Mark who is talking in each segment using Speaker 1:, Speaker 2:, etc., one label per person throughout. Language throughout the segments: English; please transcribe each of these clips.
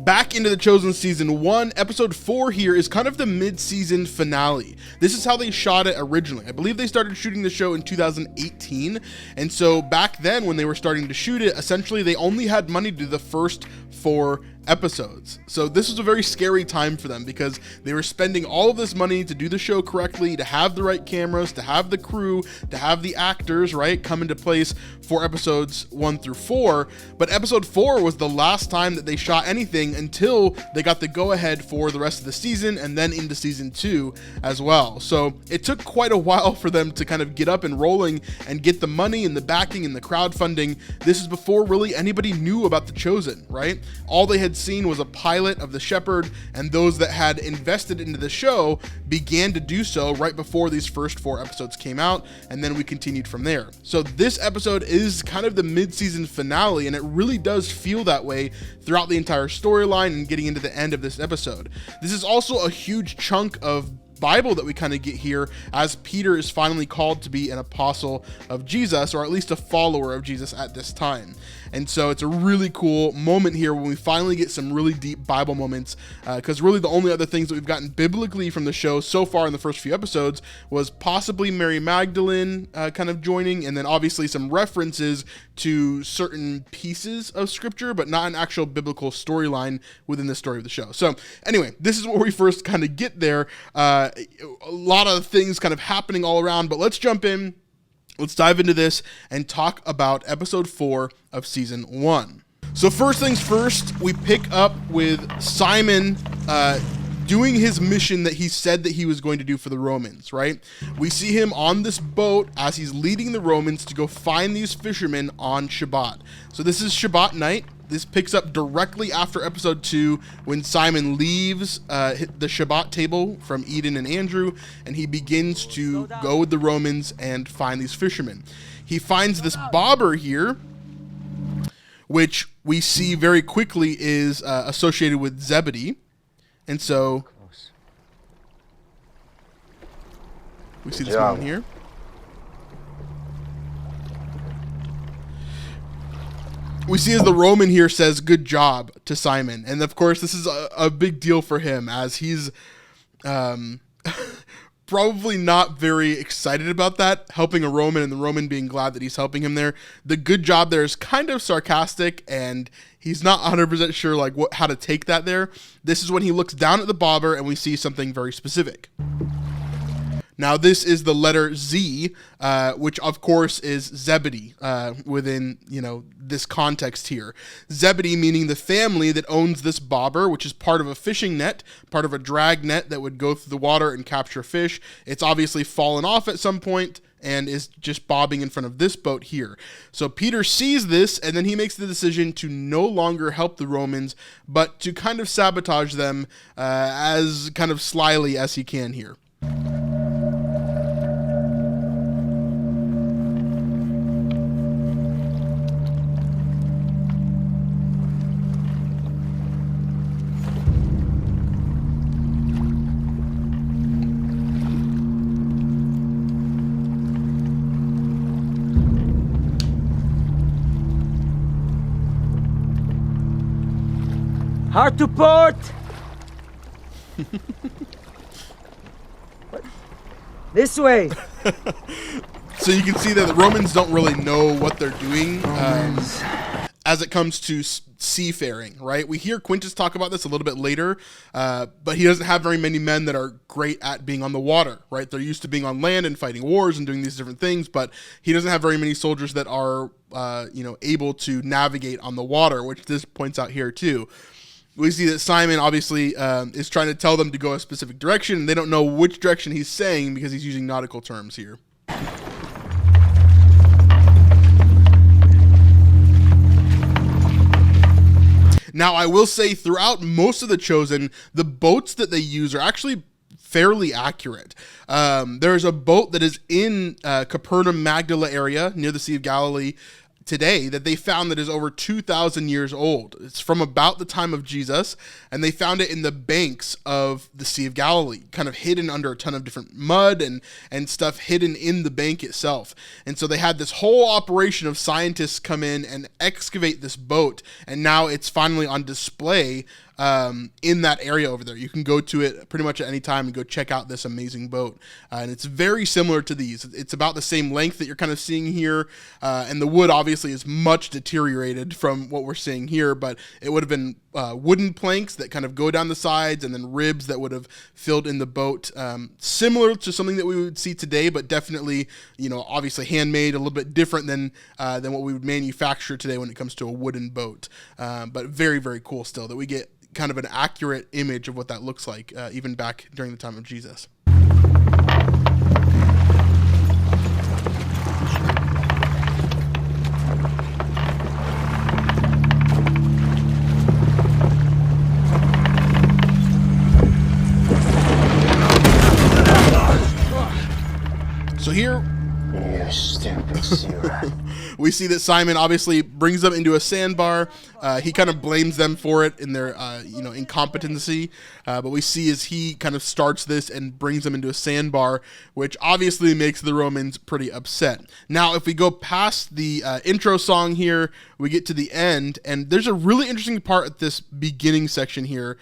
Speaker 1: Back into The Chosen Season 1, Episode 4 here is kind of the mid-season finale. This is how they shot it originally. I believe they started shooting the show in 2018, and so back then when they were starting to shoot it, essentially they only had money to do the first 4 episodes. So this was a very scary time for them because they were spending all of this money to do the show correctly, to have the right cameras, to have the crew, to have the actors, right, come into place for episodes 1 through 4. But episode 4 was the last time that they shot anything until they got the go-ahead for the rest of the season and then into season 2 as well. So it took quite a while for them to kind of get up and rolling and get the money and the backing and the crowdfunding. This is before really anybody knew about The Chosen, right? All they had seen was a pilot of The Shepherd, and those that had invested into the show began to do so right before these first 4 episodes came out, and then we continued from there. So this episode is kind of the mid-season finale, and it really does feel that way throughout the entire storyline and getting into the end of this episode. This is also a huge chunk of Bible that we kind of get here as Peter is finally called to be an apostle of Jesus, or at least a follower of Jesus at this time. And so it's a really cool moment here when we finally get some really deep Bible moments, because really the only other things that we've gotten biblically from the show so far in the first few episodes was possibly Mary Magdalene kind of joining, and then obviously some references to certain pieces of scripture, but not an actual biblical storyline within the story of the show. So anyway, this is where we first kind of get there. A lot of things kind of happening all around, but let's jump in. Let's dive into this and talk about episode 4 of season 1. So first things first, we pick up with Simon doing his mission that he said that he was going to do for the Romans, right? We see him on this boat as he's leading the Romans to go find these fishermen on Shabbat. So this is Shabbat night. This picks up directly after episode 2 when Simon leaves the Shabbat table from Eden and Andrew, and he begins to go with the Romans and find these fishermen. He finds this bobber here, which we see very quickly is associated with Zebedee. And so we see this one here. We see as the Roman here says, "Good job" to Simon. And of course, this is a big deal for him as he's probably not very excited about that, helping a Roman and the Roman being glad that he's helping him there. The "good job" there is kind of sarcastic, and he's not 100% sure like how to take that there. This is when he looks down at the bobber and we see something very specific. Now, this is the letter Z, which of course is Zebedee within, this context here. Zebedee meaning the family that owns this bobber, which is part of a fishing net, part of a drag net that would go through the water and capture fish. It's obviously fallen off at some point and is just bobbing in front of this boat here. So Peter sees this, and then he makes the decision to no longer help the Romans, but to kind of sabotage them as kind of slyly as he can here.
Speaker 2: Hard to port! This way!
Speaker 1: So you can see that the Romans don't really know what they're doing as it comes to seafaring, right? We hear Quintus talk about this a little bit later, but he doesn't have very many men that are great at being on the water, right? They're used to being on land and fighting wars and doing these different things, but he doesn't have very many soldiers that are, able to navigate on the water, which this points out here too. We see that Simon obviously is trying to tell them to go a specific direction, and they don't know which direction he's saying because he's using nautical terms here. Now, I will say throughout most of The Chosen, the boats that they use are actually fairly accurate. There's a boat that is in Capernaum, Magdala area near the Sea of Galilee today that they found that is over 2,000 years old. It's from about the time of Jesus, and they found it in the banks of the Sea of Galilee, kind of hidden under a ton of different mud and stuff hidden in the bank itself. And so they had this whole operation of scientists come in and excavate this boat, and now it's finally on display in that area over there. You can go to it pretty much at any time and go check out this amazing boat. And it's very similar to these. It's about the same length that you're kind of seeing here. And the wood obviously is much deteriorated from what we're seeing here, but it would have been wooden planks that kind of go down the sides and then ribs that would have filled in the boat. Similar to something that we would see today, but definitely, obviously handmade, a little bit different than what we would manufacture today when it comes to a wooden boat. But very, very cool still that we get kind of an accurate image of what that looks like, even back during the time of Jesus. So here,
Speaker 3: you stupid Sura.
Speaker 1: we see that Simon obviously brings them into a sandbar. He kind of blames them for it in their, incompetency. But we see as he kind of starts this and brings them into a sandbar, which obviously makes the Romans pretty upset. Now, if we go past the intro song here, we get to the end, and there's a really interesting part at this beginning section here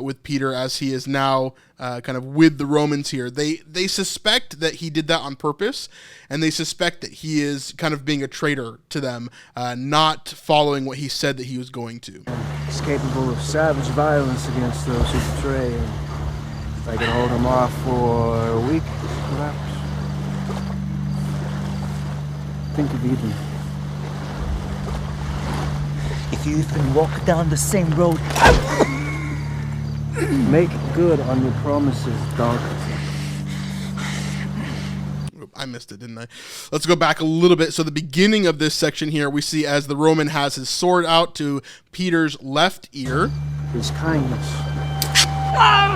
Speaker 1: with Peter as he is now kind of with the Romans here. They suspect that he did that on purpose, and they suspect that he is kind of being a traitor to them, not following what he said that he was going to.
Speaker 2: He's capable of savage violence against those who betray, and if I can hold him off for a week, perhaps. Think of Eden.
Speaker 4: If you even walk down the same road,
Speaker 2: Make good on your promises, dog.
Speaker 1: I missed it, didn't I? Let's go back a little bit. So the beginning of this section here, we see as the Roman has his sword out to Peter's left ear.
Speaker 2: His kindness.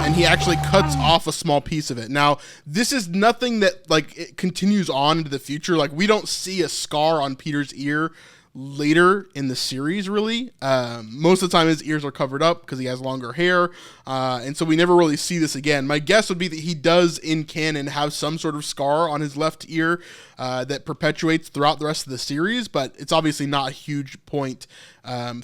Speaker 1: And he actually cuts off a small piece of it. Now, this is nothing that, it continues on into the future. We don't see a scar on Peter's ear later in the series, really. Most of the time his ears are covered up because he has longer hair, and so we never really see this again. My guess would be that he does in canon have some sort of scar on his left ear that perpetuates throughout the rest of the series, but it's obviously not a huge point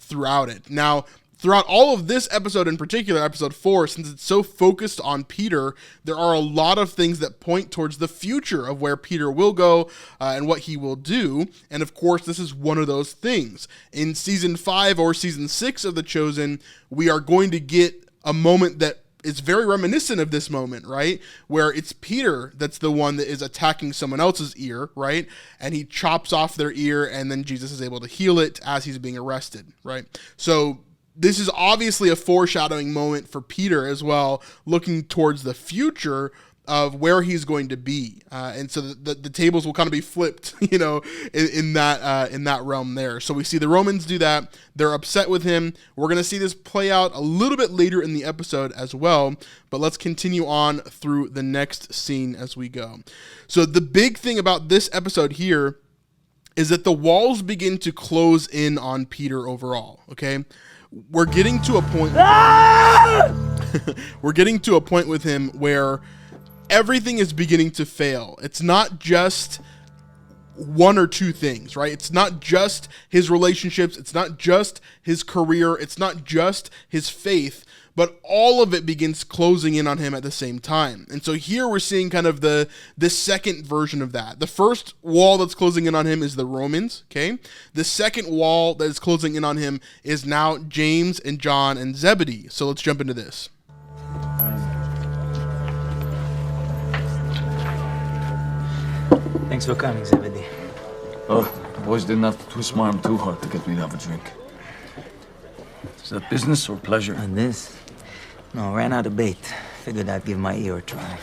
Speaker 1: throughout it. Now, throughout all of this episode, in particular, episode 4, since it's so focused on Peter, there are a lot of things that point towards the future of where Peter will go and what he will do. And of course, this is one of those things. In season 5 or season 6 of The Chosen, we are going to get a moment that is very reminiscent of this moment, right? Where it's Peter that's the one that is attacking someone else's ear, right? And he chops off their ear, and then Jesus is able to heal it as he's being arrested, right? So this is obviously a foreshadowing moment for Peter as well, looking towards the future of where he's going to be. And so the tables will kind of be flipped, in that realm there. So we see the Romans do that. They're upset with him. We're going to see this play out a little bit later in the episode as well, but let's continue on through the next scene as we go. So the big thing about this episode here is that the walls begin to close in on Peter overall, okay? We're getting to a point we're getting to a point with him where everything is beginning to fail. It's not just one or two things, right? It's not just his relationships, it's not just his career, it's not just his faith, but all of it begins closing in on him at the same time. And so here we're seeing kind of the second version of that. The first wall that's closing in on him is the Romans, okay? The second wall that is closing in on him is now James and John and Zebedee. So let's jump into this.
Speaker 4: thanks for coming, Zebedee.
Speaker 5: Oh, the boys didn't have to twist my arm too hard to get me to have a drink. Is that business or pleasure?
Speaker 4: And this? No, ran out of bait. Figured I'd give my ear a try.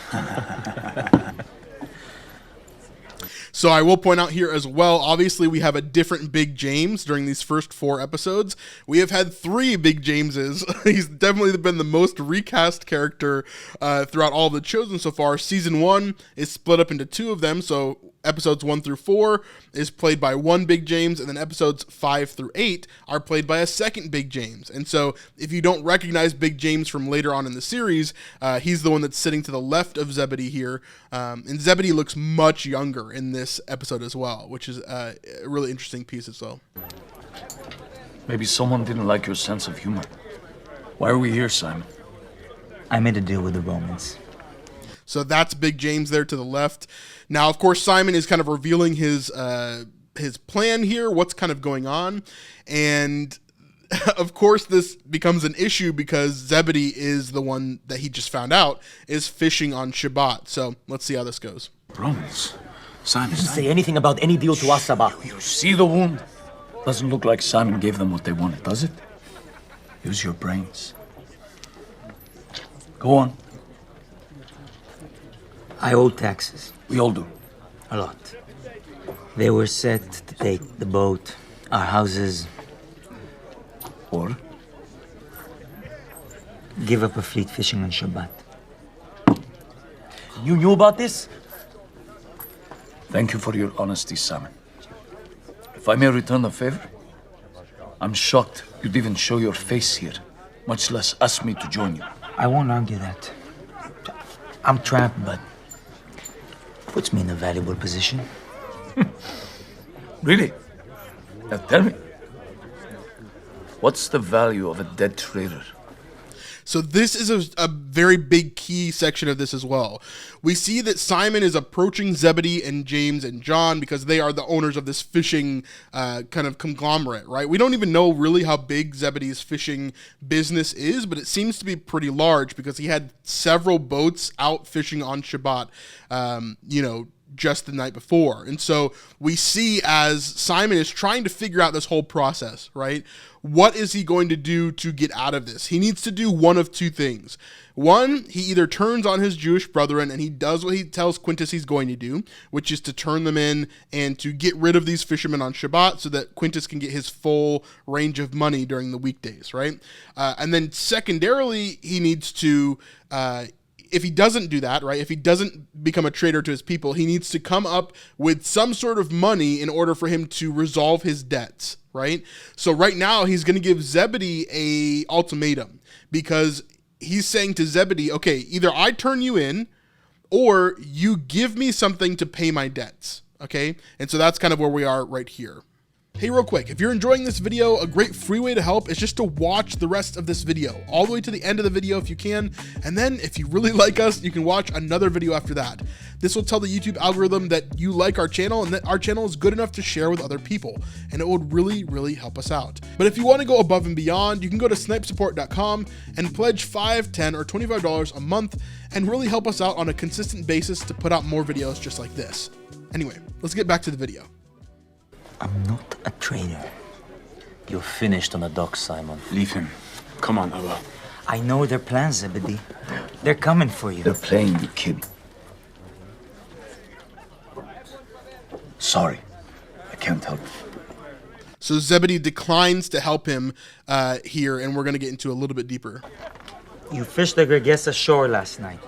Speaker 1: So I will point out here as well, obviously we have a different Big James during these first 4 episodes. We have had 3 Big Jameses. He's definitely been the most recast character throughout all of The Chosen so far. Season 1 is split up into 2 of them, so episodes 1 through 4 is played by one Big James, and then episodes 5 through 8 are played by a second Big James. And so if you don't recognize Big James from later on in the series, he's the one that's sitting to the left of Zebedee here. And Zebedee looks much younger in this episode as well, which is a really interesting piece as well.
Speaker 5: Maybe someone didn't like your sense of humor. Why are we here, Simon?
Speaker 4: I made a deal with the Romans.
Speaker 1: So that's Big James there to the left. Now, of course, Simon is kind of revealing his plan here, what's kind of going on. And of course, this becomes an issue because Zebedee is the one that he just found out is fishing on Shabbat. So let's see how this goes.
Speaker 5: Romans. Simon.
Speaker 6: Doesn't say anything about any deal to us, Sabah.
Speaker 5: You see the wound? Doesn't look like Simon gave them what they wanted, does it? Use your brains. Go on.
Speaker 4: I owe taxes.
Speaker 5: We all do.
Speaker 4: A lot. They were set to take the boat, our houses,
Speaker 5: Or?
Speaker 4: give up a fleet fishing on Shabbat.
Speaker 6: You knew about this?
Speaker 5: Thank you for your honesty, Simon. If I may return the favor, I'm shocked you'd even show your face here, much less ask me to join you.
Speaker 4: I won't argue that. I'm trapped, but puts me in a valuable position.
Speaker 5: Really? Now tell me, what's the value of a dead traitor?
Speaker 1: So this is a very big key section of this as well. We see that Simon is approaching Zebedee and James and John because they are the owners of this fishing kind of conglomerate, right? We don't even know really how big Zebedee's fishing business is, but it seems to be pretty large because he had several boats out fishing on Shabbat, just the night before. And so we see as Simon is trying to figure out this whole process, right? What is he going to do to get out of this? He needs to do one of two things. One, he either turns on his Jewish brethren and he does what he tells Quintus he's going to do, which is to turn them in and to get rid of these fishermen on Shabbat so that Quintus can get his full range of money during the weekdays, right? And then secondarily, he needs to if he doesn't do that, right, if he doesn't become a traitor to his people, he needs to come up with some sort of money in order for him to resolve his debts, right? So right now he's going to give Zebedee a ultimatum because he's saying to Zebedee, okay, either I turn you in or you give me something to pay my debts, okay? And so that's kind of where we are right here. Hey, real quick, if you're enjoying this video, a great free way to help is just to watch the rest of this video, all the way to the end of the video if you can, and then if you really like us, you can watch another video after that. This will tell the YouTube algorithm that you like our channel and that our channel is good enough to share with other people, and it would really, really help us out. But if you want to go above and beyond, you can go to snipesupport.com and pledge $5, $10, or $25 a month and really help us out on a consistent basis to put out more videos just like this. Anyway, let's get back to the video.
Speaker 4: I'm not a traitor.
Speaker 6: You're finished on the docks, Simon.
Speaker 7: Leave him. Come on, Abba.
Speaker 4: I know their plans, Zebedee. They're coming for you.
Speaker 5: They're playing you, kid. Sorry, I can't help.
Speaker 1: So Zebedee declines to help him here, and we're going to get into a little bit deeper.
Speaker 4: You fished the Gergesa shore last night.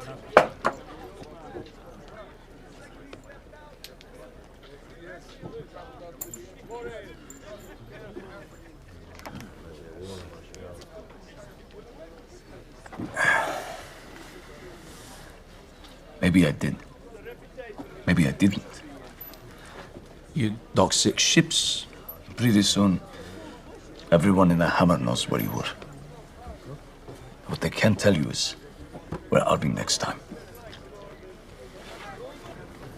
Speaker 5: Maybe I did. Maybe I didn't. You dock 6 ships. Pretty soon, everyone in the hammer knows where you were. What they can't tell you is where I'll be next time.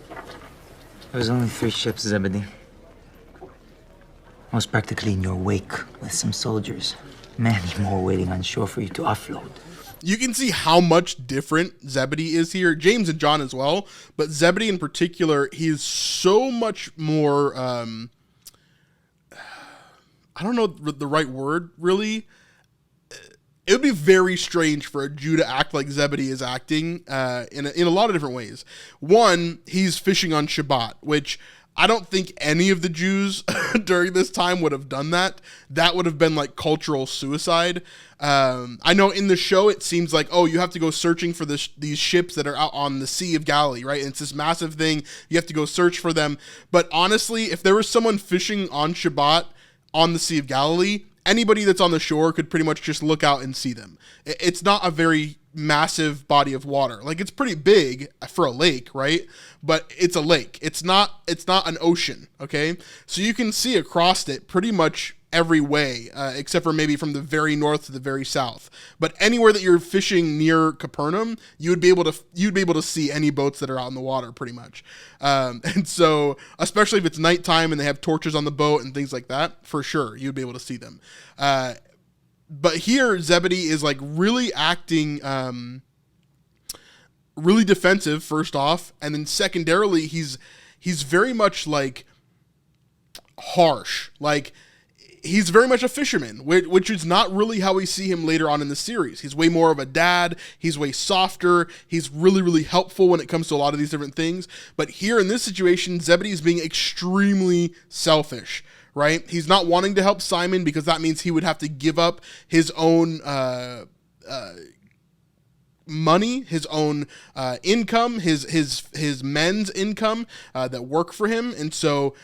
Speaker 4: There was only 3 ships, Zebedee. I was practically in your wake with some soldiers. Many more waiting on shore for you to offload.
Speaker 1: You can see how much different Zebedee is here. James and John as well, but Zebedee in particular, he is so much more, I don't know the right word, really. It would be very strange for a Jew to act like Zebedee is acting in a lot of different ways. One, he's fishing on Shabbat, which I don't think any of the Jews during this time would have done that. That would have been like cultural suicide. I know in the show it seems like, oh, you have to go searching for these ships that are out on the Sea of Galilee, right? And it's this massive thing. You have to go search for them. But honestly, if there was someone fishing on Shabbat on the Sea of Galilee, anybody that's on the shore could pretty much just look out and see them. It's not a very massive body of water. Like, it's pretty big for a lake, right? But it's a lake. It's not an ocean, okay? So you can see across it pretty much every way, except for maybe from the very north to the very south. But anywhere that you're fishing near Capernaum, you'd be able to see any boats that are out in the water, pretty much. And so, especially if it's nighttime and they have torches on the boat and things like that, for sure you'd be able to see them. But here, Zebedee is like really acting really defensive, first off, and then secondarily, he's very much like harsh. Like, he's very much a fisherman, which is not really how we see him later on in the series. He's way more of a dad. He's way softer. He's really, really helpful when it comes to a lot of these different things. But here in this situation, Zebedee is being extremely selfish, right? He's not wanting to help Simon because that means he would have to give up his own money, his own income, his men's income that work for him. And so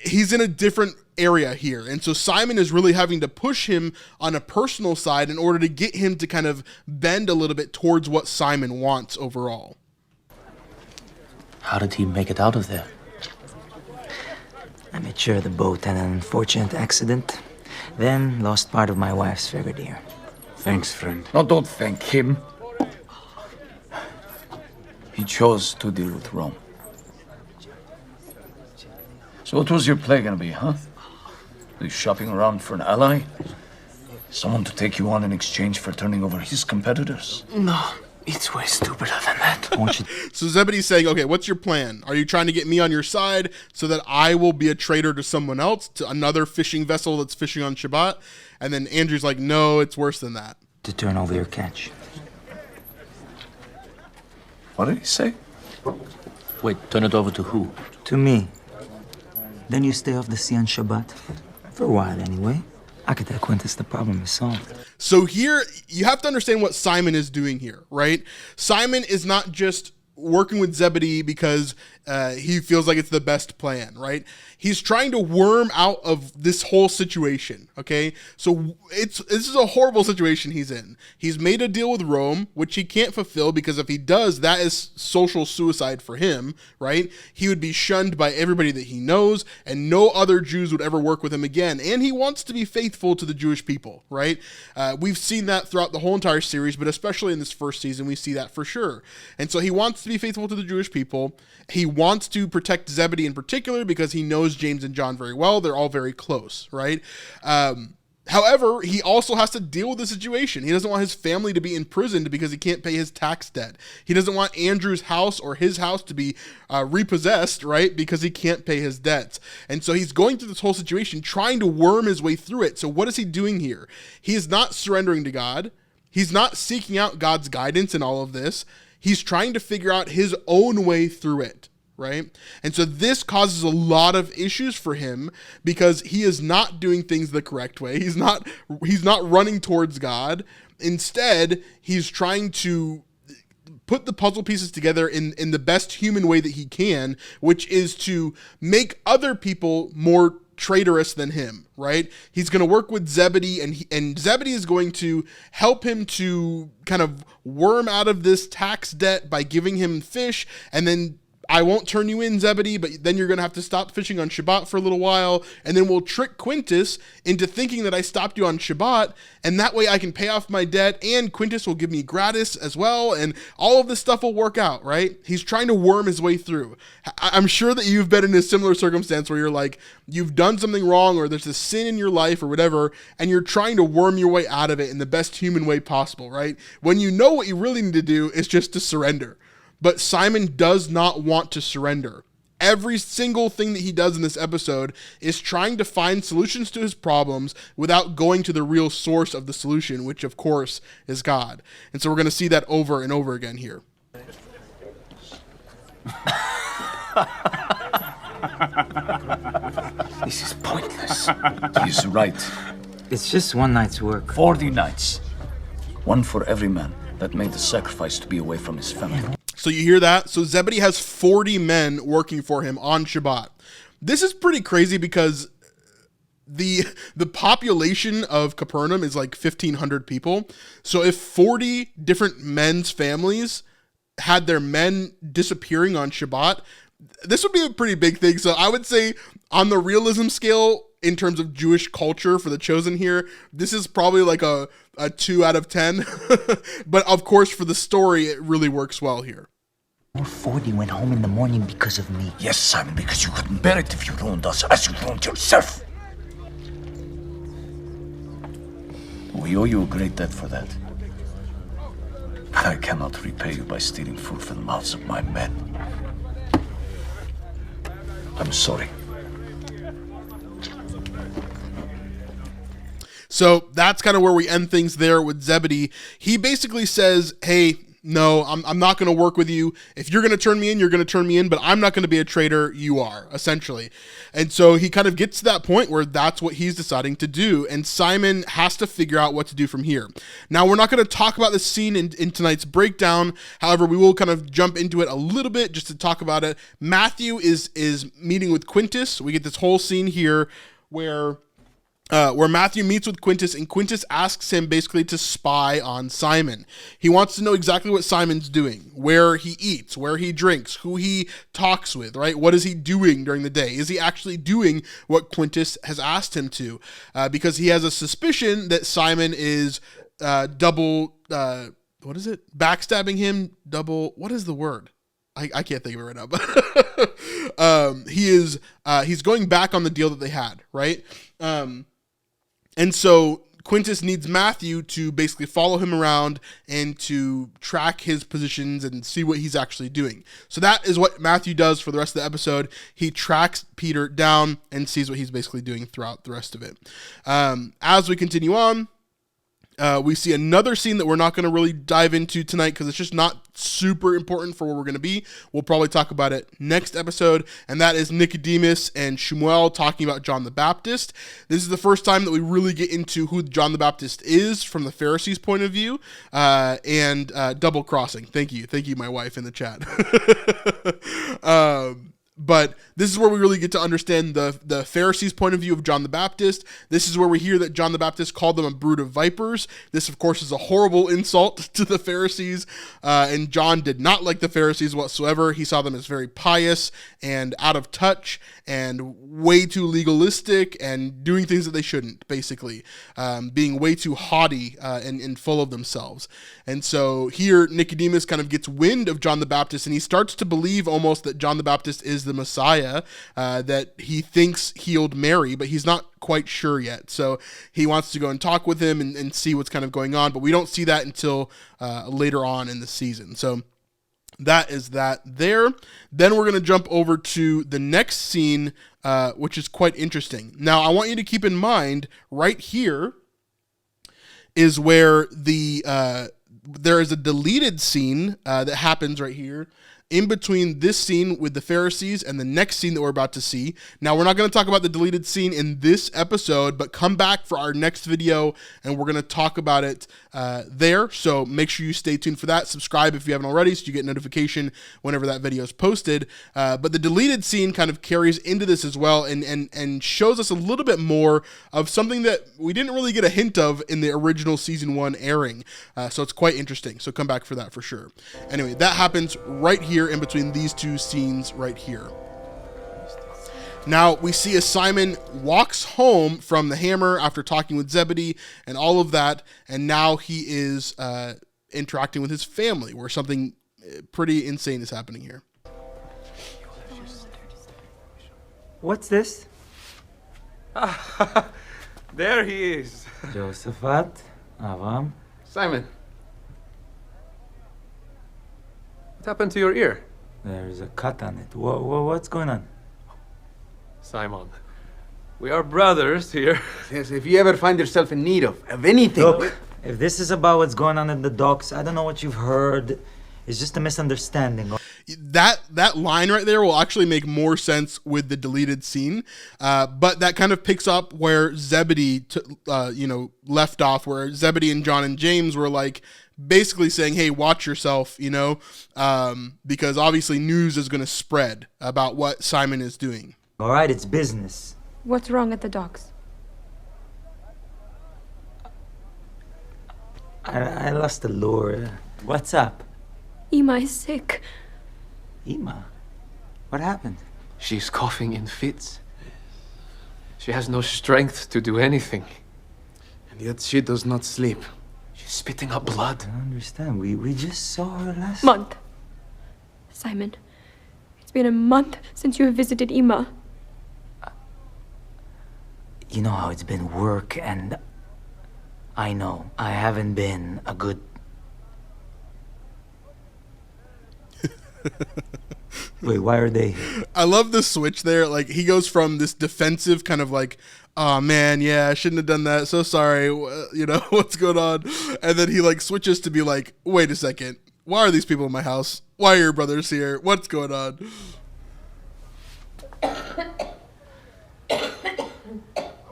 Speaker 1: he's in a different area here. And so Simon is really having to push him on a personal side in order to get him to kind of bend a little bit towards what Simon wants overall.
Speaker 6: How did he make it out of there?
Speaker 4: I made sure the boat had an unfortunate accident, then lost part of my wife's favorite ear.
Speaker 7: Thanks, friend.
Speaker 5: No, don't thank him. He chose to deal with Rome. So what was your play gonna be, huh? Are you shopping around for an ally? Someone to take you on in exchange for turning over his competitors?
Speaker 6: No, it's way stupider than that.
Speaker 4: Won't you?
Speaker 1: So Zebedee's saying, okay, what's your plan? Are you trying to get me on your side so that I will be a traitor to someone else, to another fishing vessel that's fishing on Shabbat? And then Andrew's like, no, it's worse than that.
Speaker 4: To turn over your catch.
Speaker 5: What did he say?
Speaker 6: Wait, turn it over to who?
Speaker 4: To me. Then you stay off the sea on Shabbat. For a while, anyway. I could tell Quintus the problem is solved.
Speaker 1: So here, you have to understand what Simon is doing here, right? Simon is not just working with Zebedee because he feels like it's the best plan, right? He's trying to worm out of this whole situation, okay? So this is a horrible situation he's in. He's made a deal with Rome, which he can't fulfill because if he does, that is social suicide for him, right? He would be shunned by everybody that he knows, and no other Jews would ever work with him again. And he wants to be faithful to the Jewish people, right? We've seen that throughout the whole entire series, but especially in this first season, we see that for sure. And so he wants to be faithful to the Jewish people. He wants to protect Zebedee in particular because he knows James and John very well. They're all very close, right? However, he also has to deal with the situation. He doesn't want his family to be imprisoned because he can't pay his tax debt. He doesn't want Andrew's house or his house to be repossessed, right? Because he can't pay his debts. And so he's going through this whole situation, trying to worm his way through it. So what is he doing here? He is not surrendering to God. He's not seeking out God's guidance in all of this. He's trying to figure out his own way through it, right? And so this causes a lot of issues for him because he is not doing things the correct way. He's not running towards God. Instead, he's trying to put the puzzle pieces together in the best human way that he can, which is to make other people more traitorous than him, right? He's going to work with Zebedee, and Zebedee is going to help him to kind of worm out of this tax debt by giving him fish, and then I won't turn you in, Zebedee, but then you're going to have to stop fishing on Shabbat for a little while, and then we'll trick Quintus into thinking that I stopped you on Shabbat, and that way I can pay off my debt, and Quintus will give me gratis as well, and all of this stuff will work out, right? He's trying to worm his way through. I'm sure that you've been in a similar circumstance where you're like, you've done something wrong, or there's a sin in your life or whatever, and you're trying to worm your way out of it in the best human way possible, right? When you know what you really need to do is just to surrender. But Simon does not want to surrender. Every single thing that he does in this episode is trying to find solutions to his problems without going to the real source of the solution, which of course is God. And so we're going to see that over and over again here.
Speaker 6: This is pointless.
Speaker 5: He's right.
Speaker 4: It's just one night's work.
Speaker 5: 40 nights. One for every man that made the sacrifice to be away from his family.
Speaker 1: So you hear that? So Zebedee has 40 men working for him on Shabbat. This is pretty crazy because the population of Capernaum is like 1,500 people. So if 40 different men's families had their men disappearing on Shabbat, this would be a pretty big thing. So I would say on the realism scale, in terms of Jewish culture for The Chosen here, this is probably like a 2 out of 10. But of course, for the story, it really works well here.
Speaker 4: All 40 went home in the morning because of me.
Speaker 5: Yes, Simon, because you couldn't bear it if you ruined us as you ruined yourself. We owe you a great debt for that. But I cannot repay you by stealing food from the mouths of my men. I'm sorry.
Speaker 1: So that's kind of where we end things there with Zebedee. He basically says, hey, no, I'm not going to work with you. If you're going to turn me in, you're going to turn me in, but I'm not going to be a traitor. You are, essentially. And so he kind of gets to that point where that's what he's deciding to do. And Simon has to figure out what to do from here. Now, we're not going to talk about this scene in tonight's breakdown. However, we will kind of jump into it a little bit just to talk about it. Matthew is meeting with Quintus. We get this whole scene here where Matthew meets with Quintus, and Quintus asks him basically to spy on Simon. He wants to know exactly what Simon's doing, where he eats, where he drinks, who he talks with, right? What is he doing during the day? Is he actually doing what Quintus has asked him to? Because he has a suspicion that Simon is backstabbing him, what is the word? I can't think of it right now, but he's going back on the deal that they had, right? And so Quintus needs Matthew to basically follow him around and to track his positions and see what he's actually doing. So that is what Matthew does for the rest of the episode. He tracks Peter down and sees what he's basically doing throughout the rest of it. As we continue on, we see another scene that we're not going to really dive into tonight because it's just not super important for where we're going to be. We'll probably talk about it next episode, and that is Nicodemus and Shmuel talking about John the Baptist. This is the first time that we really get into who John the Baptist is from the Pharisees' point of view, and double crossing. Thank you, my wife in the chat. But this is where we really get to understand the Pharisees' point of view of John the Baptist. This is where we hear that John the Baptist called them a brood of vipers. This, of course, is a horrible insult to the Pharisees, and John did not like the Pharisees whatsoever. He saw them as very pious and out of touch and way too legalistic and doing things that they shouldn't, basically, being way too haughty and full of themselves. And so here Nicodemus kind of gets wind of John the Baptist, and he starts to believe almost that John the Baptist is the Messiah, that he thinks healed Mary, but he's not quite sure yet. So he wants to go and talk with him and see what's kind of going on, but we don't see that until later on in the season. So that is that there. Then we're going to jump over to the next scene, which is quite interesting. Now, I want you to keep in mind, right here is where there is a deleted scene that happens right here in between this scene with the Pharisees and the next scene that we're about to see. Now, we're not going to talk about the deleted scene in this episode, but come back for our next video and we're going to talk about it there. So make sure you stay tuned for that. Subscribe if you haven't already so you get notification whenever that video is posted. But the deleted scene kind of carries into this as well and shows us a little bit more of something that we didn't really get a hint of in the original season 1 airing. So it's quite interesting. So come back for that for sure. Anyway, that happens right here in between these two scenes right here. Now we see as Simon walks home from the hammer after talking with Zebedee and all of that, and now he is interacting with his family, where something pretty insane is happening here.
Speaker 4: What's this?
Speaker 8: There he is.
Speaker 4: Josephat, Avram.
Speaker 8: Simon. What happened to your ear?
Speaker 4: There's a cut on it. What's going on?
Speaker 8: Simon, we are brothers here.
Speaker 9: Yes, if you ever find yourself in need of anything.
Speaker 4: Look, if this is about what's going on in the docks, I don't know what you've heard. It's just a misunderstanding.
Speaker 1: That line right there will actually make more sense with the deleted scene, but that kind of picks up where Zebedee left off, where Zebedee and John and James were like basically saying, hey, watch yourself, because obviously news is going to spread about what Simon is doing.
Speaker 4: All right, it's business.
Speaker 10: What's wrong at the docks?
Speaker 4: I lost the lure. What's up?
Speaker 10: Ima is sick.
Speaker 4: Ima? What happened?
Speaker 6: She's coughing in fits.
Speaker 8: She has no strength to do anything.
Speaker 9: And yet she does not sleep.
Speaker 8: She's spitting up blood.
Speaker 4: I understand. We just saw her last
Speaker 10: Month. Simon, it's been a month since you have visited Ima.
Speaker 4: You know how it's been work, and I know I haven't been a good... Wait, why are they here?
Speaker 1: I love the switch there. Like, he goes from this defensive kind of like, oh man, yeah, I shouldn't have done that. So sorry. You know, what's going on? And then he like switches to be like, wait a second. Why are these people in my house? Why are your brothers here? What's going on?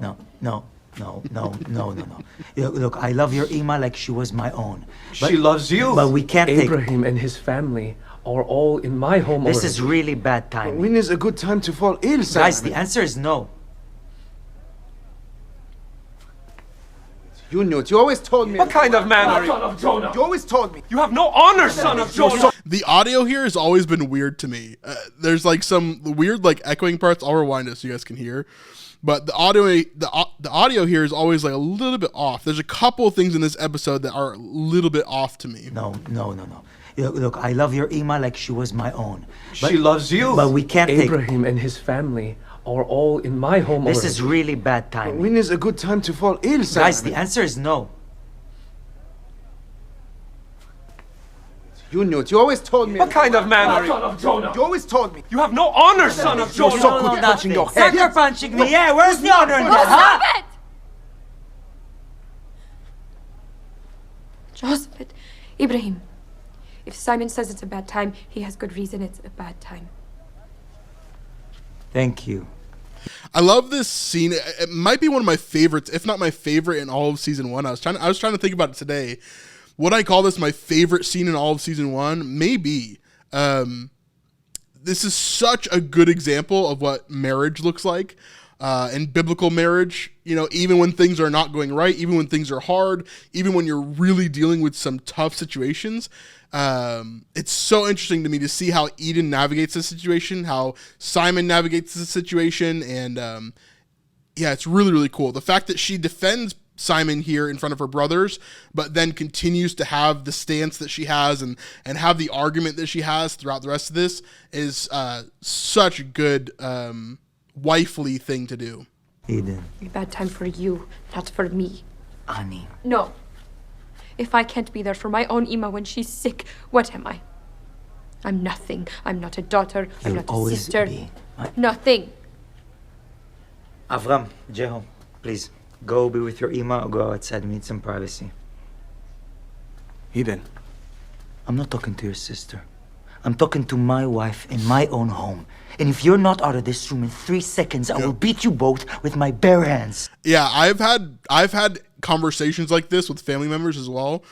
Speaker 4: No. Look, I love your Ima like she was my own. But,
Speaker 8: She loves you.
Speaker 4: But we can't take...
Speaker 8: Abraham and his family are all in my home
Speaker 4: This
Speaker 8: already.
Speaker 4: is really bad timing.
Speaker 9: When is a good time to fall ill, Simon?
Speaker 4: Guys, the answer is no.
Speaker 9: You knew it. You always told me.
Speaker 8: What kind of man are you?
Speaker 9: Son of Jonah. You always told me.
Speaker 8: You have no honor, son of Jonah.
Speaker 1: The audio here has always been weird to me. There's like some weird like echoing parts. I'll rewind it so you guys can hear. But the audio here is always like a little bit off. There's a couple of things in this episode that are a little bit off to me.
Speaker 4: No. Look, I love your Ima like she was my own. But,
Speaker 8: She loves you.
Speaker 4: But we can't take...
Speaker 8: Abraham and his family are all in my home
Speaker 4: This
Speaker 8: already.
Speaker 4: is really bad timing.
Speaker 9: When is a good time to fall ill, Simon?
Speaker 4: Guys, the answer is no.
Speaker 9: You knew it. You always told me.
Speaker 8: What kind of man are you?
Speaker 9: Son of Jonah. You always told me.
Speaker 8: You have no honor, son of Jonah.
Speaker 9: so good at punching your head.
Speaker 4: Sucker punching me, yeah, where's the honor in that, huh?
Speaker 10: Stop it! Joseph, Ibrahim. If Simon says it's a bad time, he has good reason it's a bad time.
Speaker 4: Thank you.
Speaker 1: I love this scene. It might be one of my favorites, if not my favorite in all of season 1. I was trying to think about it today. Would I call this my favorite scene in all of season 1? Maybe. This is such a good example of what marriage looks like. And biblical marriage, you know, even when things are not going right, even when things are hard, even when you're really dealing with some tough situations, it's so interesting to me to see how Eden navigates the situation, how Simon navigates the situation, and yeah, it's really, really cool. The fact that she defends Simon here in front of her brothers, but then continues to have the stance that she has and have the argument that she has throughout the rest of this is such a good wifely thing to do.
Speaker 4: Eden.
Speaker 10: A bad time for you, not for me.
Speaker 4: Ani.
Speaker 10: No. If I can't be there for my own Ima when she's sick, what am I? I'm nothing. I'm not a daughter. I'm
Speaker 4: You'll
Speaker 10: not a
Speaker 4: always
Speaker 10: sister.
Speaker 4: be.
Speaker 10: Nothing.
Speaker 4: Avram, Jeho, please, go be with your Ima or go outside and need some privacy.
Speaker 9: Eden.
Speaker 4: I'm not talking to your sister. I'm talking to my wife in my own home. And if you're not out of this room in 3 seconds, I will beat you both with my bare hands.
Speaker 1: Yeah, I've had conversations like this with family members as well.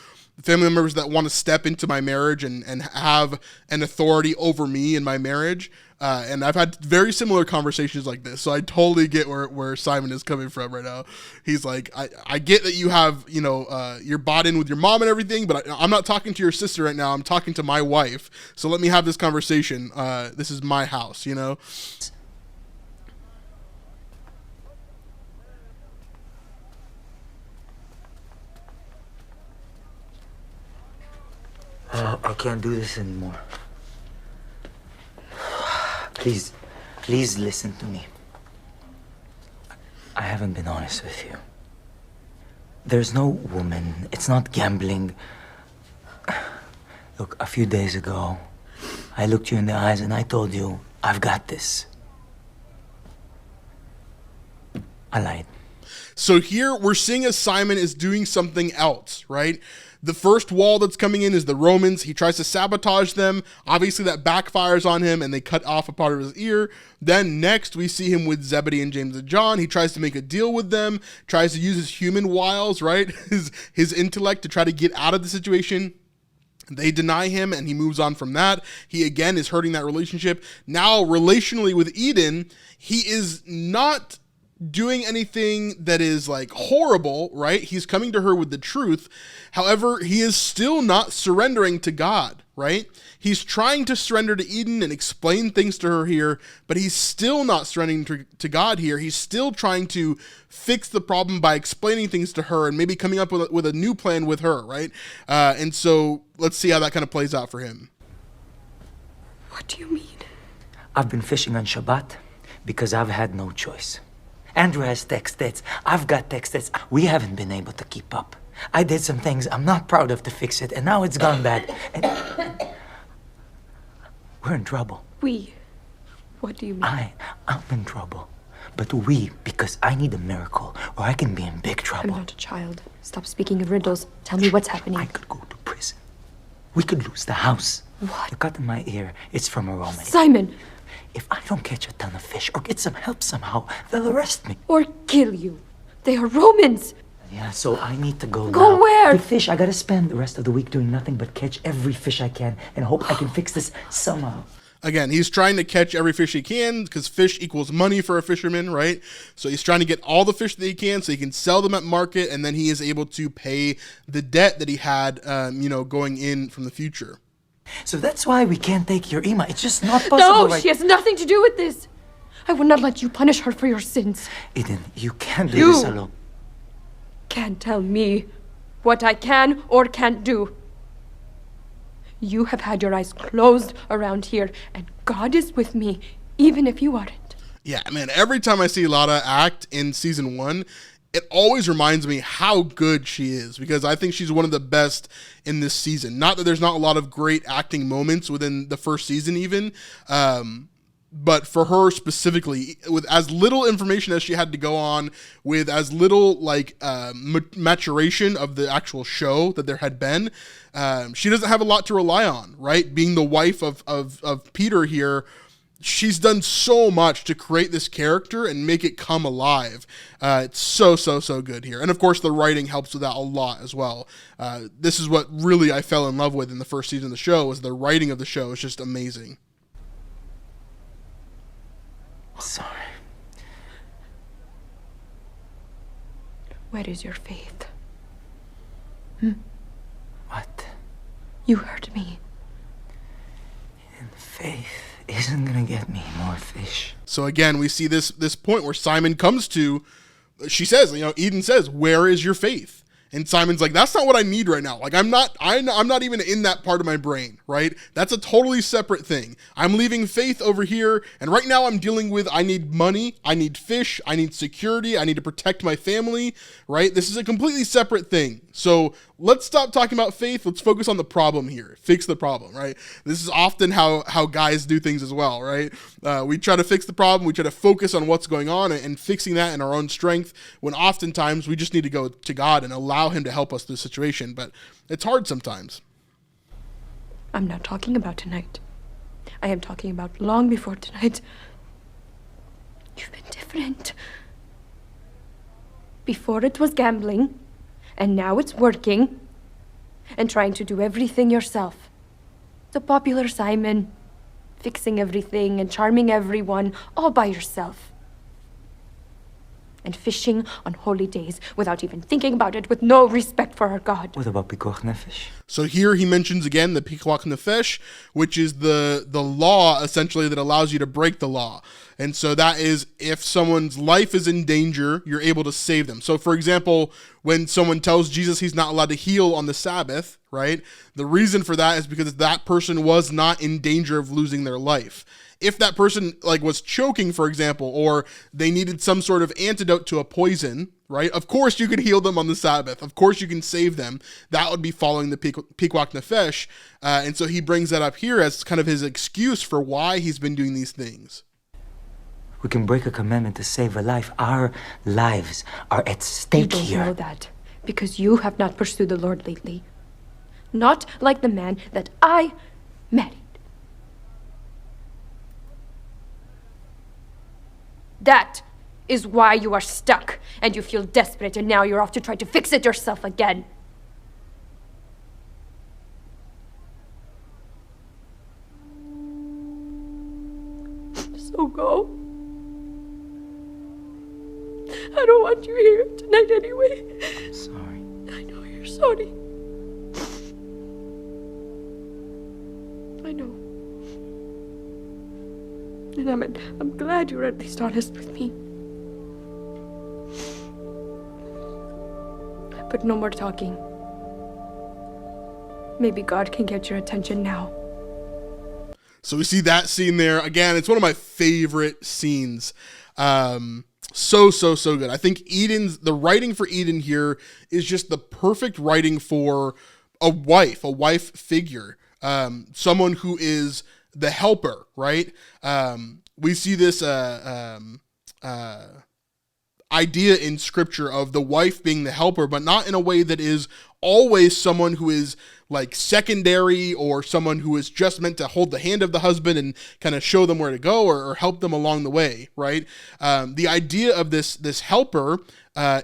Speaker 1: Family members that want to step into my marriage and have an authority over me in my marriage. And I've had very similar conversations like this. So I totally get where Simon is coming from right now. He's like, I get that you have, you know, you're bought in with your mom and everything, but I'm not talking to your sister right now. I'm talking to my wife. So let me have this conversation. This is my house, you know?
Speaker 4: I can't do this anymore. Please listen to me. I haven't been honest with you. There's no woman. It's not gambling. Look, a few days ago, I looked you in the eyes and I told you, I've got this. I lied.
Speaker 1: So here we're seeing as Simon is doing something else, right? The first wall that's coming in is the Romans. He tries to sabotage them. Obviously that backfires on him and they cut off a part of his ear. Then next we see him with Zebedee and James and John. He tries to make a deal with them, tries to use his human wiles, right? His intellect to try to get out of the situation. They deny him and he moves on from that. He again is hurting that relationship. Now relationally with Eden, he is not doing anything that is like horrible, right? He's coming to her with the truth. However, he is still not surrendering to God, right? He's trying to surrender to Eden and explain things to her here, but he's still not surrendering to God here. He's still trying to fix the problem by explaining things to her and maybe coming up with a new plan with her, right? And so let's see how that kind of plays out for him.
Speaker 10: What do you mean?
Speaker 4: I've been fishing on Shabbat because I've had no choice. Andrew has text dates. I've got text dates. We haven't been able to keep up. I did some things I'm not proud of to fix it, and now it's gone bad. And we're in trouble.
Speaker 10: We? What do you mean?
Speaker 4: I'm in trouble. But we, because I need a miracle, or I can be in big trouble.
Speaker 10: I'm not a child. Stop speaking in riddles. Tell me what's happening.
Speaker 4: I could go to prison. We could lose the house.
Speaker 10: What?
Speaker 4: The cut in my ear, it's from a Roman.
Speaker 10: Simon!
Speaker 4: If I don't catch a ton of fish or get some help somehow, they'll arrest me.
Speaker 10: Or kill you. They are Romans.
Speaker 4: Yeah, so I need to go
Speaker 10: Go
Speaker 4: now.
Speaker 10: where?
Speaker 4: To fish. I gotta spend the rest of the week doing nothing but catch every fish I can and hope I can fix this somehow.
Speaker 1: Again, he's trying to catch every fish he can because fish equals money for a fisherman, right? So he's trying to get all the fish that he can so he can sell them at market, and then he is able to pay the debt that he had, going in from the future.
Speaker 4: So that's why we can't take your Ima. It's just not possible.
Speaker 10: No, she has nothing to do with this. I will not let you punish her for your sins.
Speaker 4: Eden, you can't do this alone.
Speaker 10: Can't tell me what I can or can't do. You have had your eyes closed around here, and God is with me, even if you aren't.
Speaker 1: Yeah, man, every time I see Lada act in season 1, it always reminds me how good she is, because I think she's one of the best in this season. Not that there's not a lot of great acting moments within the first season even, but for her specifically, with as little information as she had to go on, with as little maturation of the actual show that there had been, she doesn't have a lot to rely on, right? Being the wife of Peter here, she's done so much to create this character and make it come alive. It's so good here. And of course, the writing helps with that a lot as well. This is what really I fell in love with in the first season of the show, was the writing of the show is just amazing.
Speaker 4: Sorry.
Speaker 10: Where is your faith?
Speaker 4: What?
Speaker 10: You heard me.
Speaker 4: And faith isn't gonna get me more fish.
Speaker 1: So again, we see this point where Simon comes to, she says, Eden says, "Where is your faith?" And Simon's like, "That's not what I need right now. Like, I'm not even in that part of my brain, right? That's a totally separate thing. I'm leaving faith over here, and right now I'm dealing with, I need money, I need fish, I need security, I need to protect my family, right? This is a completely separate thing. So let's stop talking about faith. Let's focus on the problem here. Fix the problem, right? This is often how guys do things as well, right? We try to fix the problem. We try to focus on what's going on and fixing that in our own strength, when oftentimes we just need to go to God and allow him to help us through the situation. But it's hard sometimes.
Speaker 10: I'm not talking about tonight. I am talking about long before tonight. You've been different. Before it was gambling, and now it's working and trying to do everything yourself. The popular Simon, fixing everything and charming everyone all by yourself. And fishing on holy days without even thinking about it, with no respect for our God.
Speaker 4: What about Pikuach Nefesh?
Speaker 1: So here he mentions again the Pikuach Nefesh, which is the law essentially that allows you to break the law. And so that is, if someone's life is in danger, you're able to save them. So for example, when someone tells Jesus he's not allowed to heal on the Sabbath, right? The reason for that is because that person was not in danger of losing their life. If that person was choking, for example, or they needed some sort of antidote to a poison, right? Of course you could heal them on the Sabbath. Of course you can save them. That would be following the Pikuach Nefesh. And so he brings that up here as kind of his excuse for why he's been doing these things.
Speaker 4: We can break a commandment to save a life. Our lives are at stake
Speaker 10: You don't know that because you have not pursued the Lord lately. Not like the man that I married. That is why you are stuck and you feel desperate, and now you're off to try to fix it yourself again. So go. I don't want you here tonight anyway.
Speaker 4: I'm sorry.
Speaker 10: I know you're sorry. I know. And I'm glad you're at least honest with me. But no more talking. Maybe God can get your attention now.
Speaker 1: So we see that scene there. Again, it's one of my favorite scenes. So good. I think the writing for Eden here is just the perfect writing for a wife figure. Someone who is the helper, right? We see this idea in scripture of the wife being the helper, but not in a way that is always someone who is like secondary or someone who is just meant to hold the hand of the husband and kind of show them where to go or help them along the way, right? The idea of this helper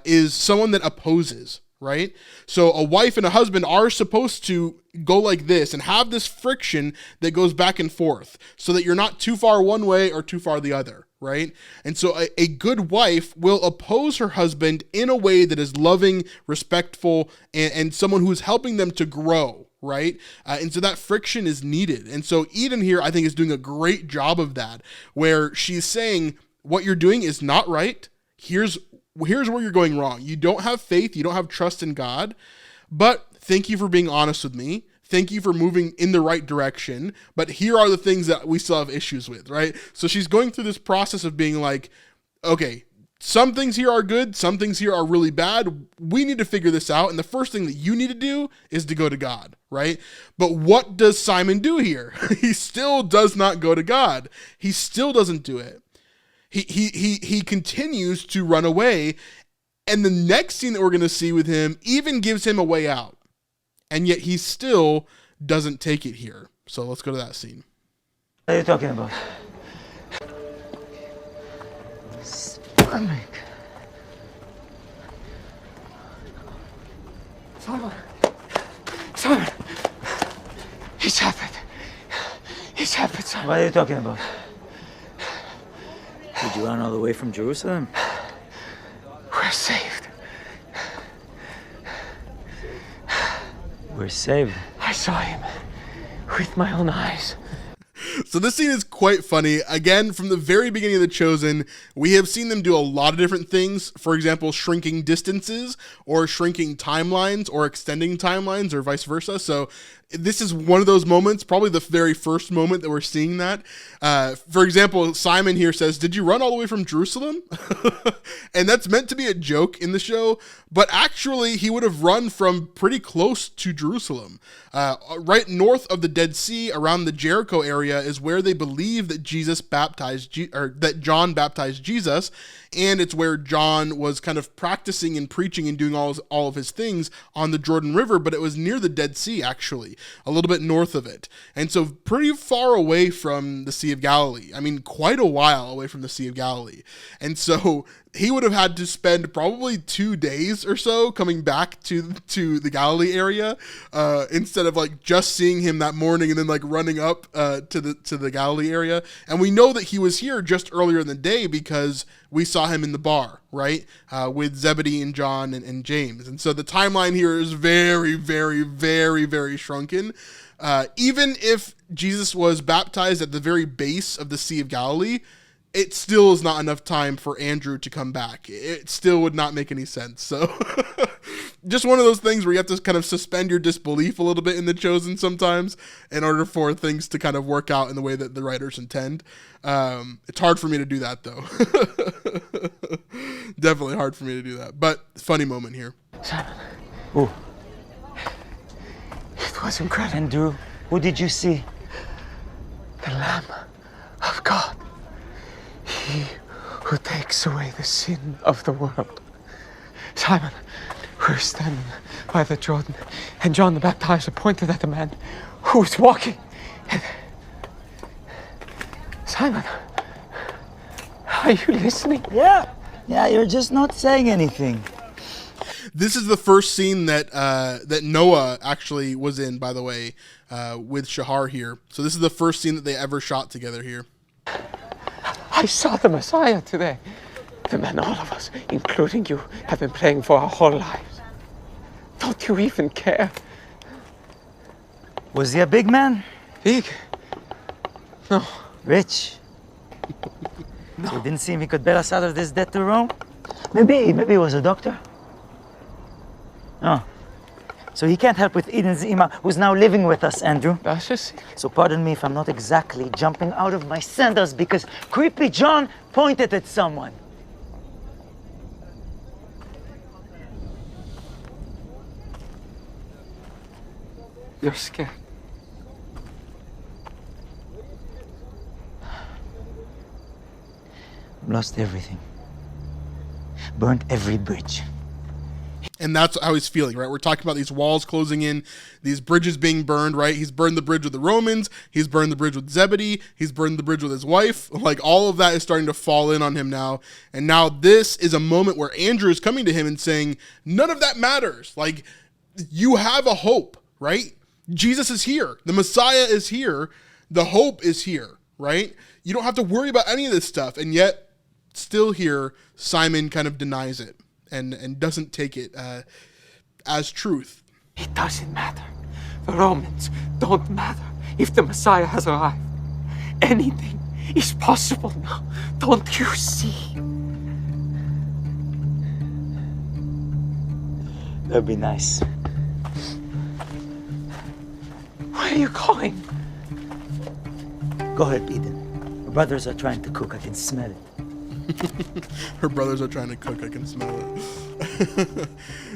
Speaker 1: is someone that opposes, right? So a wife and a husband are supposed to go like this and have this friction that goes back and forth so that you're not too far one way or too far the other, right? And so a good wife will oppose her husband in a way that is loving, respectful, and someone who is helping them to grow, right? And so that friction is needed. And so Eden here, I think, is doing a great job of that, where she's saying, what you're doing is not right. Here's where you're going wrong. You don't have faith. You don't have trust in God. But thank you for being honest with me. Thank you for moving in the right direction. But here are the things that we still have issues with, right? So she's going through this process of being like, okay, some things here are good. Some things here are really bad. We need to figure this out. And the first thing that you need to do is to go to God, right? But what does Simon do here? He still does not go to God. He still doesn't do it. He continues to run away, and the next scene that we're going to see with him even gives him a way out, and yet he still doesn't take it here. So let's go to that scene.
Speaker 4: What are you talking about? Stomach.
Speaker 8: Simon! It's happened. It's happened, Simon.
Speaker 4: What are you talking about? Did you run all the way from Jerusalem?
Speaker 8: We're saved.
Speaker 4: We're saved.
Speaker 8: I saw him with my own eyes.
Speaker 1: So this scene is quite funny. Again, from the very beginning of The Chosen, we have seen them do a lot of different things. For example, shrinking distances or shrinking timelines or extending timelines or vice versa. So this is one of those moments, probably the very first moment that we're seeing that. For example, Simon here says, "Did you run all the way from Jerusalem?" And that's meant to be a joke in the show, but actually he would have run from pretty close to Jerusalem. Right north of the Dead Sea, around the Jericho area, is where they believe that that John baptized Jesus, and it's where John was kind of practicing and preaching and doing all of his things on the Jordan River, but it was near the Dead Sea, actually, a little bit north of it. And so pretty far away from the Sea of Galilee. I mean, quite a while away from the Sea of Galilee. And so he would have had to spend probably 2 days or so coming back to the Galilee area, instead of like just seeing him that morning and then like running up to the Galilee area. And we know that he was here just earlier in the day because we saw him in the bar, right, with Zebedee and John and James. And so the timeline here is very, very, very, very shrunken. Even if Jesus was baptized at the very base of the Sea of Galilee, it still is not enough time for Andrew to come back. It still would not make any sense. So just one of those things where you have to kind of suspend your disbelief a little bit in The Chosen sometimes in order for things to kind of work out in the way that the writers intend. It's hard for me to do that, though. Definitely hard for me to do that. But funny moment here.
Speaker 8: Simon.
Speaker 4: Who?
Speaker 8: It was incredible.
Speaker 4: Andrew, who did you see?
Speaker 8: The Lamb of God. He who takes away the sin of the world. Simon, we're standing by the Jordan, and John the Baptizer pointed at the man who was walking. Simon, are you listening?
Speaker 4: Yeah, you're just not saying anything.
Speaker 1: This is the first scene that Noah actually was in, by the way, with Shahar here. So this is the first scene that they ever shot together here.
Speaker 8: I saw the Messiah today. The man all of us, including you, have been praying for our whole lives. Don't you even care?
Speaker 4: Was he a big man?
Speaker 8: Big? No.
Speaker 4: Rich. So you didn't seem he could bail us out of this debt to Rome? Maybe he was a doctor. Oh. So he can't help with Eden's Ima, who's now living with us, Andrew.
Speaker 8: That's just...
Speaker 4: So pardon me if I'm not exactly jumping out of my sandals because Creepy John pointed at someone.
Speaker 8: You're scared.
Speaker 4: Lost everything. Burnt every bridge.
Speaker 1: And that's how he's feeling, right? We're talking about these walls closing in, these bridges being burned, right? He's burned the bridge with the Romans. He's burned the bridge with Zebedee. He's burned the bridge with his wife. Like, all of that is starting to fall in on him now. And now this is a moment where Andrew is coming to him and saying, none of that matters. Like, you have a hope, right? Jesus is here. The Messiah is here. The hope is here, right? You don't have to worry about any of this stuff. And yet, still here, Simon kind of denies it and doesn't take it as truth.
Speaker 8: It doesn't matter. The Romans don't matter if the Messiah has arrived. Anything is possible now. Don't you see?
Speaker 4: That'd be nice.
Speaker 8: Where are you going?
Speaker 4: Go ahead, Eden. Your brothers are trying to cook. I can smell it.
Speaker 1: Her brothers are trying to cook. I can smell it.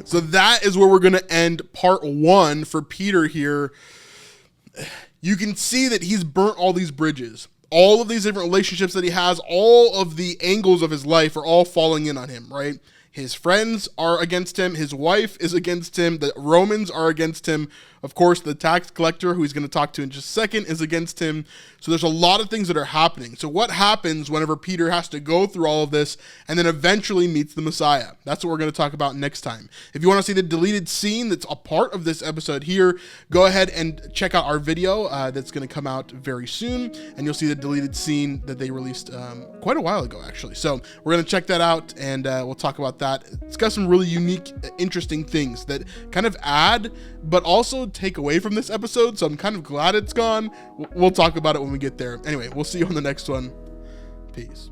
Speaker 1: So that is where we're going to end part 1 for Peter here. You can see that he's burnt all these bridges. All of these different relationships that he has, all of the angles of his life are all falling in on him, right? His friends are against him. His wife is against him. The Romans are against him. Of course, the tax collector, who he's going to talk to in just a second, is against him. So there's a lot of things that are happening. So what happens whenever Peter has to go through all of this and then eventually meets the Messiah? That's what we're going to talk about next time. If you want to see the deleted scene that's a part of this episode here, go ahead and check out our video that's going to come out very soon. And you'll see the deleted scene that they released quite a while ago, actually. So we're going to check that out and we'll talk about that. It's got some really unique, interesting things that kind of add, but also take away from this episode. So I'm kind of glad it's gone. We'll talk about it when we get there. Anyway, we'll see you on the next one. Peace.